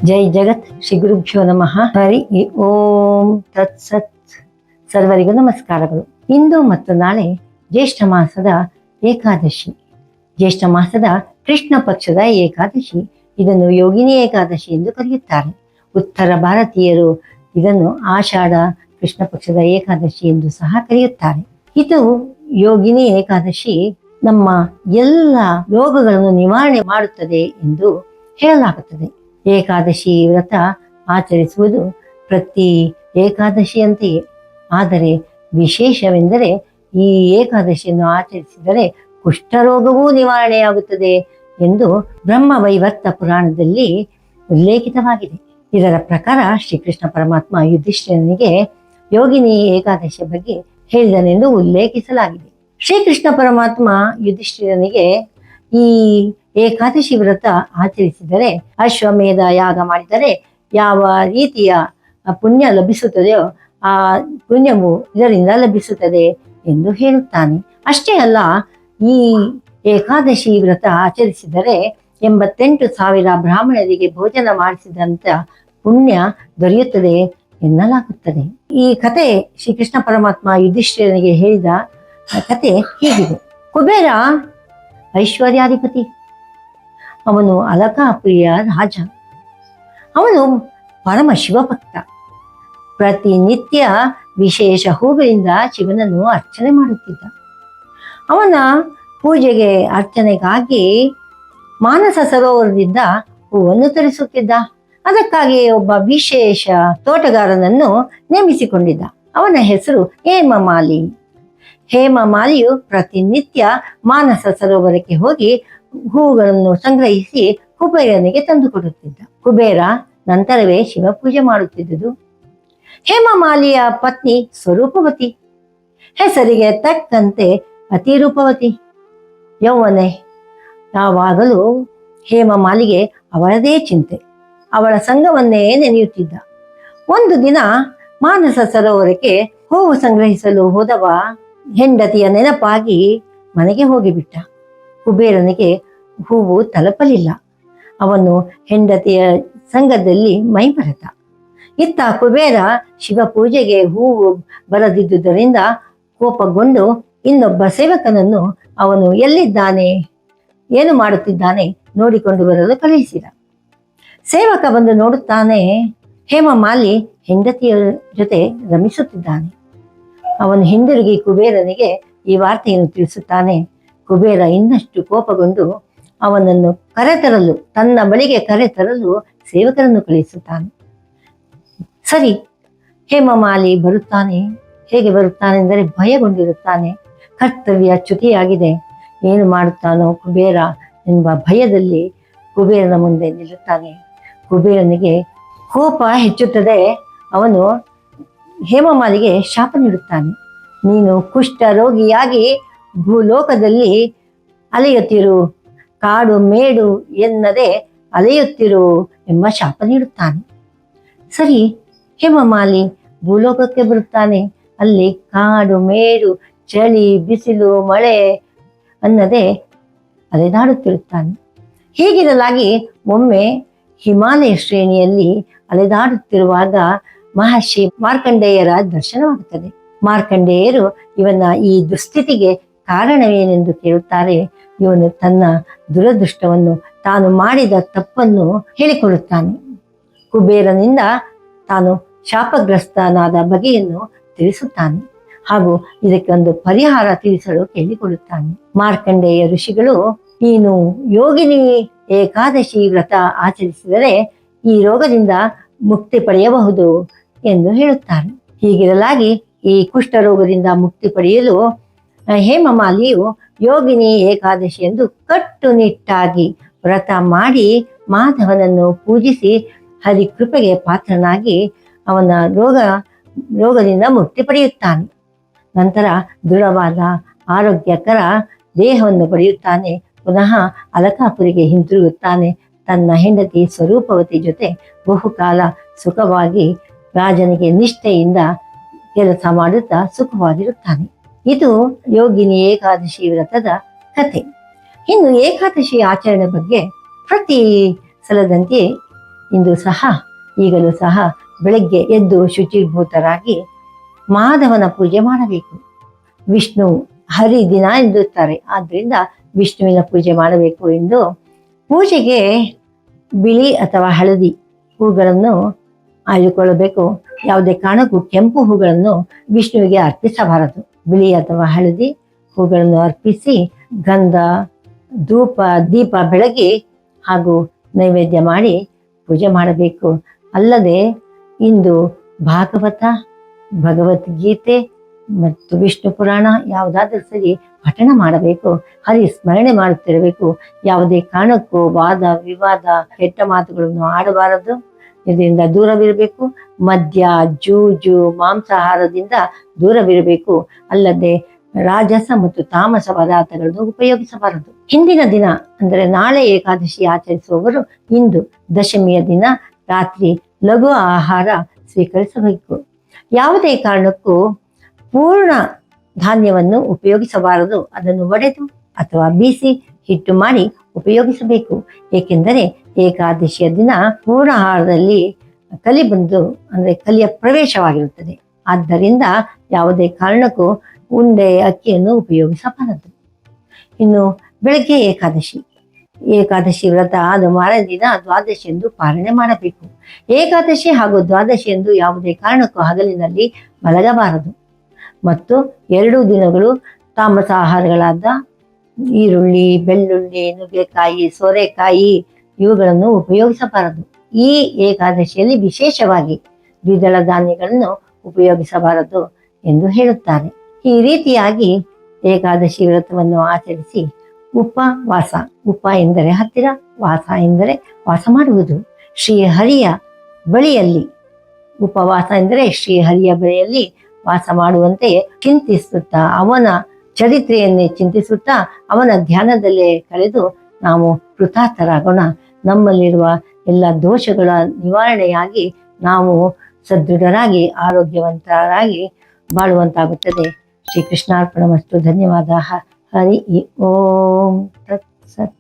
ಜೈ ಜಗತ್ ಶ್ರೀ ಗುರುಭ್ಯೋ ನಮಃ. ಹರಿ ಓಂ ತತ್ಸತ್. ಸರ್ವರಿಗೂ ನಮಸ್ಕಾರಗಳು. ಇಂದು ಮತ್ತು ನಾಳೆ ಜ್ಯೇಷ್ಠ ಮಾಸದ ಏಕಾದಶಿ. ಜ್ಯೇಷ್ಠ ಮಾಸದ ಕೃಷ್ಣ ಪಕ್ಷದ ಏಕಾದಶಿ. ಇದನ್ನು ಯೋಗಿನಿ ಏಕಾದಶಿ ಎಂದು ಕರೆಯುತ್ತಾರೆ. ಉತ್ತರ ಭಾರತೀಯರು ಇದನ್ನು ಆಷಾಢ ಕೃಷ್ಣ ಪಕ್ಷದ ಏಕಾದಶಿ ಎಂದು ಸಹ ಕರೆಯುತ್ತಾರೆ. ಇದು ಯೋಗಿನಿ ಏಕಾದಶಿ ನಮ್ಮ ಎಲ್ಲ ರೋಗಗಳನ್ನು ನಿವಾರಣೆ ಮಾಡುತ್ತದೆ ಎಂದು ಹೇಳಲಾಗುತ್ತದೆ. ಏಕಾದಶಿ ವ್ರತ ಆಚರಿಸುವುದು ಪ್ರತಿ ಏಕಾದಶಿಯಂತೆಯೇ, ಆದರೆ ವಿಶೇಷವೆಂದರೆ ಈ ಏಕಾದಶಿಯನ್ನು ಆಚರಿಸಿದರೆ ಕುಷ್ಠರೋಗವೂ ನಿವಾರಣೆಯಾಗುತ್ತದೆ ಎಂದು ಬ್ರಹ್ಮವೈವರ್ತ ಪುರಾಣದಲ್ಲಿ ಉಲ್ಲೇಖಿತವಾಗಿದೆ. ಇದರ ಪ್ರಕಾರ ಶ್ರೀಕೃಷ್ಣ ಪರಮಾತ್ಮ ಯುಧಿಷ್ಠಿರನಿಗೆ ಯೋಗಿನಿ ಏಕಾದಶಿಯ ಬಗ್ಗೆ ಹೇಳಿದನೆಂದು ಉಲ್ಲೇಖಿಸಲಾಗಿದೆ. ಶ್ರೀಕೃಷ್ಣ ಪರಮಾತ್ಮ ಯುಧಿಷ್ಠಿರನಿಗೆ ಈ ಏಕಾದಶಿ ವ್ರತ ಆಚರಿಸಿದರೆ, ಅಶ್ವಮೇಧ ಯಾಗ ಮಾಡಿದರೆ ಯಾವ ರೀತಿಯ ಪುಣ್ಯ ಲಭಿಸುತ್ತದೆಯೋ ಆ ಪುಣ್ಯವು ಇದರಿಂದ ಲಭಿಸುತ್ತದೆ ಎಂದು ಹೇಳುತ್ತಾನೆ. ಅಷ್ಟೇ ಅಲ್ಲ, ಈ ಏಕಾದಶಿ ವ್ರತ ಆಚರಿಸಿದರೆ 88,000 ಬ್ರಾಹ್ಮಣರಿಗೆ ಭೋಜನ ಮಾಡಿಸಿದಂತ ಪುಣ್ಯ ದೊರೆಯುತ್ತದೆ ಎನ್ನಲಾಗುತ್ತದೆ. ಈ ಕತೆ ಶ್ರೀಕೃಷ್ಣ ಪರಮಾತ್ಮ ಯುಧಿಷ್ಠಿರನಿಗೆ ಹೇಳಿದ ಕತೆ ಹೀಗಿದೆ. ಕುಬೇರ ಐಶ್ವರ್ಯಾಧಿಪತಿ. ಅವನು ಅಲಕಾಪುರಿಯ ರಾಜ. ಅವನು ಪರಮ ಶಿವಭಕ್ತ. ಪ್ರತಿನಿತ್ಯ ವಿಶೇಷ ಹೂಗಳಿಂದ ಶಿವನನ್ನು ಅರ್ಚನೆ ಮಾಡುತ್ತಿದ್ದ. ಅವನ ಪೂಜೆಗೆ ಅರ್ಚನೆಗಾಗಿ ಮಾನಸ ಸರೋವರದಿಂದ ಹೂವನ್ನು ತರಿಸುತ್ತಿದ್ದ. ಅದಕ್ಕಾಗಿ ಒಬ್ಬ ವಿಶೇಷ ತೋಟಗಾರನನ್ನು ನೇಮಿಸಿಕೊಂಡಿದ್ದ. ಅವನ ಹೆಸರು ಹೇಮಮಾಲಿ. ಹೇಮಮಾಲಿಯು ಪ್ರತಿನಿತ್ಯ ಮಾನಸ ಸರೋವರಕ್ಕೆ ಹೋಗಿ ಹೂಗಳನ್ನು ಸಂಗ್ರಹಿಸಿ ಕುಬೇರನಿಗೆ ತಂದುಕೊಡುತ್ತಿದ್ದ. ಕುಬೇರ ನಂತರವೇ ಶಿವಪೂಜೆ ಮಾಡುತ್ತಿದ್ದುದು. ಹೇಮಮಾಲಿಯ ಪತ್ನಿ ಸ್ವರೂಪವತಿ, ಹೆಸರಿಗೆ ತಕ್ಕಂತೆ ಅತಿರೂಪವತಿ, ಯೌವನೆ. ಯಾವಾಗಲೂ ಹೇಮಮಾಲಿಗೆ ಅವಳದೇ ಚಿಂತೆ, ಅವಳ ಸಂಗವನ್ನೇ ನೆನೆಯುತ್ತಿದ್ದ. ಒಂದು ದಿನ ಮಾನಸ ಸರೋವರಕ್ಕೆ ಹೂವು ಸಂಗ್ರಹಿಸಲು ಹೋದವ ಹೆಂಡತಿಯ ನೆನಪಾಗಿ ಮನೆಗೆ ಹೋಗಿಬಿಟ್ಟ. ಕುಬೇರನಿಗೆ ಹೂವು ತಲುಪಲಿಲ್ಲ. ಅವನು ಹೆಂಡತಿಯ ಸಂಘದಲ್ಲಿ ಮೈಮರೆತ. ಇತ್ತ ಕುಬೇರ ಶಿವಪೂಜೆಗೆ ಹೂವು ಬರದಿದ್ದುದರಿಂದ ಕೋಪಗೊಂಡು ಇನ್ನೊಬ್ಬ ಸೇವಕನನ್ನು ಅವನು ಎಲ್ಲಿದ್ದಾನೆ, ಏನು ಮಾಡುತ್ತಿದ್ದಾನೆ ನೋಡಿಕೊಂಡು ಬರಲು ಕಳುಹಿಸಿದ. ಸೇವಕ ಬಂದು ನೋಡುತ್ತಾನೆ, ಹೇಮಮಾಲಿ ಹೆಂಡತಿಯ ಜೊತೆ ರಮಿಸುತ್ತಿದ್ದಾನೆ. ಅವನು ಹಿಂದಿರುಗಿ ಕುಬೇರನಿಗೆ ಈ ವಾರ್ತೆಯನ್ನು ತಿಳಿಸುತ್ತಾನೆ. ಕುಬೇರ ಇನ್ನಷ್ಟು ಕೋಪಗೊಂಡು ಅವನನ್ನು ಕರೆತರಲು, ತನ್ನ ಬಳಿಗೆ ಕರೆತರಲು ಸೇವಕರನ್ನು ಕಳುಹಿಸುತ್ತಾನೆ. ಸರಿ, ಹೇಮಮಾಲಿ ಬರುತ್ತಾನೆ. ಹೇಗೆ ಬರುತ್ತಾನೆಂದರೆ ಭಯಗೊಂಡಿರುತ್ತಾನೆ. ಕರ್ತವ್ಯ ಚ್ಯುತಿಯಾಗಿದೆ. ಏನು ಮಾಡುತ್ತಾನೋ ಕುಬೇರ ಎಂಬ ಭಯದಲ್ಲಿ ಕುಬೇರನ ಮುಂದೆ ನಿಲ್ಲುತ್ತಾನೆ. ಕುಬೇರನಿಗೆ ಕೋಪ ಹೆಚ್ಚುತ್ತದೆ. ಅವನು ಹೇಮಮಾಲಿಗೆ ಶಾಪ ನೀಡುತ್ತಾನೆ. ನೀನು ಕುಷ್ಠ ರೋಗಿಯಾಗಿ ಭೂಲೋಕದಲ್ಲಿ ಅಲೆಯುತ್ತಿರು, ಕಾಡು ಮೇಡು ಎನ್ನದೆ ಅಲೆಯುತ್ತಿರು ಎಂಬ ಶಾಪ ನೀಡುತ್ತಾನೆ. ಸರಿ, ಹೇಮಮಾಲಿ ಭೂಲೋಕಕ್ಕೆ ಬರುತ್ತಾನೆ. ಅಲ್ಲಿ ಕಾಡು ಮೇಡು, ಚಳಿ, ಬಿಸಿಲು, ಮಳೆ ಅನ್ನದೆ ಅಲೆದಾಡುತ್ತಿರುತ್ತಾನೆ. ಹೀಗಿರಲಾಗಿ ಒಮ್ಮೆ ಹಿಮಾಲಯ ಶ್ರೇಣಿಯಲ್ಲಿ ಅಲೆದಾಡುತ್ತಿರುವಾಗ ಮಹರ್ಷಿ ಮಾರ್ಕಂಡೇಯರ ದರ್ಶನವಾಗುತ್ತದೆ. ಮಾರ್ಕಂಡೇಯರು ಇವನ ಈ ದುಸ್ಥಿತಿಗೆ ಕಾರಣವೇನೆಂದು ಕೇಳುತ್ತಾರೆ. ಇವನು ತನ್ನ ದುರದೃಷ್ಟವನ್ನು, ತಾನು ಮಾಡಿದ ತಪ್ಪನ್ನು ಹೇಳಿಕೊಳ್ಳುತ್ತಾನೆ. ಕುಬೇರನಿಂದ ತಾನು ಶಾಪಗ್ರಸ್ತನಾದ ಬಗೆಯನ್ನು ತಿಳಿಸುತ್ತಾನೆ ಹಾಗೂ ಇದಕ್ಕೊಂದು ಪರಿಹಾರ ತಿಳಿಸಲು ಕೇಳಿಕೊಳ್ಳುತ್ತಾನೆ. ಮಾರ್ಕಂಡೇಯ ಋಷಿಗಳು, ನೀನು ಯೋಗಿನಿ ಏಕಾದಶಿ ವ್ರತ ಆಚರಿಸಿದರೆ ಈ ರೋಗದಿಂದ ಮುಕ್ತಿ ಪಡೆಯಬಹುದು ಎಂದು ಹೇಳುತ್ತಾರೆ. ಹೀಗಿರಲಾಗಿ ಈ ಕುಷ್ಠರೋಗದಿಂದ ಮುಕ್ತಿ ಪಡೆಯಲು ಹೇಮಮಾಲಿಯು ಯೋಗಿನಿ ಏಕಾದಶಿ ಎಂದು ಕಟ್ಟುನಿಟ್ಟಾಗಿ ವ್ರತ ಮಾಡಿ ಮಾಧವನನ್ನು ಪೂಜಿಸಿ ಹರಿಕೃಪೆಗೆ ಪಾತ್ರನಾಗಿ ಅವನ ರೋಗದಿಂದ ಮುಕ್ತಿ ಪಡೆಯುತ್ತಾನೆ. ನಂತರ ದೃಢವಾದ ಆರೋಗ್ಯಕರ ದೇಹವನ್ನು ಪಡೆಯುತ್ತಾನೆ. ಪುನಃ ಅಲಕಾಪುರಿಗೆ ಹಿಂತಿರುಗುತ್ತಾನೆ. ತನ್ನ ಹೆಂಡತಿ ಸ್ವರೂಪವತಿ ಜೊತೆ ಬಹುಕಾಲ ಸುಖವಾಗಿ ರಾಜನಿಗೆ ನಿಷ್ಠೆಯಿಂದ ಕೆಲಸ ಮಾಡುತ್ತಾ ಸುಖವಾಗಿರುತ್ತಾನೆ. ಇದು ಯೋಗಿನಿ ಏಕಾದಶಿ ವ್ರತದ ಕಥೆ. ಇನ್ನು ಏಕಾದಶಿ ಆಚರಣೆ ಬಗ್ಗೆ ಪ್ರತಿ ಸಲದಂತೆ ಇಂದು ಸಹ ಈಗಲೂ ಸಹ ಬೆಳಗ್ಗೆ ಎದ್ದು ಶುಚಿರ್ಭೂತರಾಗಿ ಮಾಧವನ ಪೂಜೆ ಮಾಡಬೇಕು. ವಿಷ್ಣು ಹರಿ ದಿನ ಎಂದುತ್ತಾರೆ, ಆದ್ದರಿಂದ ವಿಷ್ಣುವಿನ ಪೂಜೆ ಮಾಡಬೇಕು ಎಂದು ಪೂಜೆಗೆ ಬಿಳಿ ಅಥವಾ ಹಳದಿ ಹೂಗಳನ್ನು ಆಯ್ದುಕೊಳ್ಳಬೇಕು. ಯಾವುದೇ ಕಾರಣಕ್ಕೂ ಕೆಂಪು ಹೂಗಳನ್ನು ವಿಷ್ಣುವಿಗೆ ಅರ್ಪಿಸಬಾರದು. ಬಿಳಿ ಅಥವಾ ಹಳದಿ ಹೂಗಳನ್ನು ಅರ್ಪಿಸಿ ಗಂಧ, ಧೂಪ, ದೀಪ ಬೆಳಗಿ ಹಾಗೂ ನೈವೇದ್ಯ ಮಾಡಿ ಪೂಜೆ ಮಾಡಬೇಕು. ಅಲ್ಲದೆ ಇಂದು ಭಾಗವತ, ಭಗವದ್ಗೀತೆ ಮತ್ತು ವಿಷ್ಣು ಪುರಾಣ ಯಾವುದಾದ್ರೂ ಸರಿ ಪಠಣ ಮಾಡಬೇಕು. ಹರಿ ಸ್ಮರಣೆ ಮಾಡುತ್ತಿರಬೇಕು. ಯಾವುದೇ ಕಾರಣಕ್ಕೂ ವಾದ ವಿವಾದ, ಕೆಟ್ಟ ಮಾತುಗಳನ್ನು ಆಡಬಾರದು. ಇದರಿಂದ ದೂರವಿರಬೇಕು. ಮದ್ಯ, ಜೂಜು, ಮಾಂಸಾಹಾರದಿಂದ ದೂರವಿರಬೇಕು. ಅಲ್ಲದೆ ರಾಜಸ ಮತ್ತು ತಾಮಸ ಪದಾರ್ಥಗಳನ್ನು ಉಪಯೋಗಿಸಬಾರದು. ಹಿಂದಿನ ದಿನ ಅಂದರೆ ನಾಳೆ ಏಕಾದಶಿ ಆಚರಿಸುವವರು ಇಂದು ದಶಮಿಯ ದಿನ ರಾತ್ರಿ ಲಘು ಆಹಾರ ಸ್ವೀಕರಿಸಬೇಕು. ಯಾವುದೇ ಕಾರಣಕ್ಕೂ ಪೂರ್ಣ ಧಾನ್ಯವನ್ನು ಉಪಯೋಗಿಸಬಾರದು. ಅದನ್ನು ಒಡೆದು ಅಥವಾ ಬೀಸಿ ಹಿಟ್ಟು ಮಾಡಿ ಉಪಯೋಗಿಸಬೇಕು. ಏಕೆಂದರೆ ಏಕಾದಶಿಯ ದಿನ ಪೂರ್ಣ ಆಹಾರದಲ್ಲಿ ಕಲಿ ಬಂದು ಅಂದರೆ ಕಲಿಯ ಪ್ರವೇಶವಾಗಿರುತ್ತದೆ. ಆದ್ದರಿಂದ ಯಾವುದೇ ಕಾರಣಕ್ಕೂ ಉಂಡೆ, ಅಕ್ಕಿಯನ್ನು ಉಪಯೋಗಿಸಬಾರದು. ಇನ್ನು ಬೆಳಗ್ಗೆ ಏಕಾದಶಿ ವ್ರತ ಆದ ಮಾರನೇ ದಿನ ದ್ವಾದಶಿ ಎಂದು ಪಾಲನೆ ಮಾಡಬೇಕು. ಏಕಾದಶಿ ಹಾಗೂ ದ್ವಾದಶಿ ಎಂದು ಯಾವುದೇ ಕಾರಣಕ್ಕೂ ಹಗಲಿನಲ್ಲಿ ಮಲಗಬಾರದು. ಮತ್ತು 2 ದಿನಗಳು ತಾಮಸ ಆಹಾರಗಳಾದ ಈರುಳ್ಳಿ, ಬೆಳ್ಳುಳ್ಳಿ, ನುಗ್ಗೆಕಾಯಿ, ಸೋರೆಕಾಯಿ ಇವುಗಳನ್ನು ಉಪಯೋಗಿಸಬಾರದು. ಈ ಏಕಾದಶಿಯಲ್ಲಿ ವಿಶೇಷವಾಗಿ ದ್ವಿದಳ ಧಾನ್ಯಗಳನ್ನು ಉಪಯೋಗಿಸಬಾರದು ಎಂದು ಹೇಳುತ್ತಾರೆ. ಈ ರೀತಿಯಾಗಿ ಏಕಾದಶಿ ವ್ರತವನ್ನು ಆಚರಿಸಿ ಉಪವಾಸ, ಉಪ ಎಂದರೆ ಹತ್ತಿರ, ವಾಸ ಎಂದರೆ ವಾಸ ಮಾಡುವುದು, ಶ್ರೀಹರಿಯ ಬಳಿಯಲ್ಲಿ, ಉಪವಾಸ ಎಂದರೆ ಶ್ರೀಹರಿಯ ಬಳಿಯಲ್ಲಿ ವಾಸ ಮಾಡುವಂತೆ ಚಿಂತಿಸುತ್ತಾ, ಅವನ ಚರಿತ್ರೆಯನ್ನೇ ಚಿಂತಿಸುತ್ತಾ, ಅವನ ಧ್ಯಾನದಲ್ಲೇ ಕಳೆದು ನಾವು ಕೃತಾರ್ಥರಾಗೋಣ. ನಮ್ಮಲ್ಲಿರುವ ಎಲ್ಲ ದೋಷಗಳ ನಿವಾರಣೆಯಾಗಿ ನಾವು ಸದೃಢರಾಗಿ ಆರೋಗ್ಯವಂತರಾಗಿ ಬಾಳುವಂತಾಗುತ್ತದೆ. ಶ್ರೀ ಕೃಷ್ಣಾರ್ಪಣಮಸ್ತು. ಧನ್ಯವಾದ. ಹರಿ ಓಂ ತತ್ಸತ್.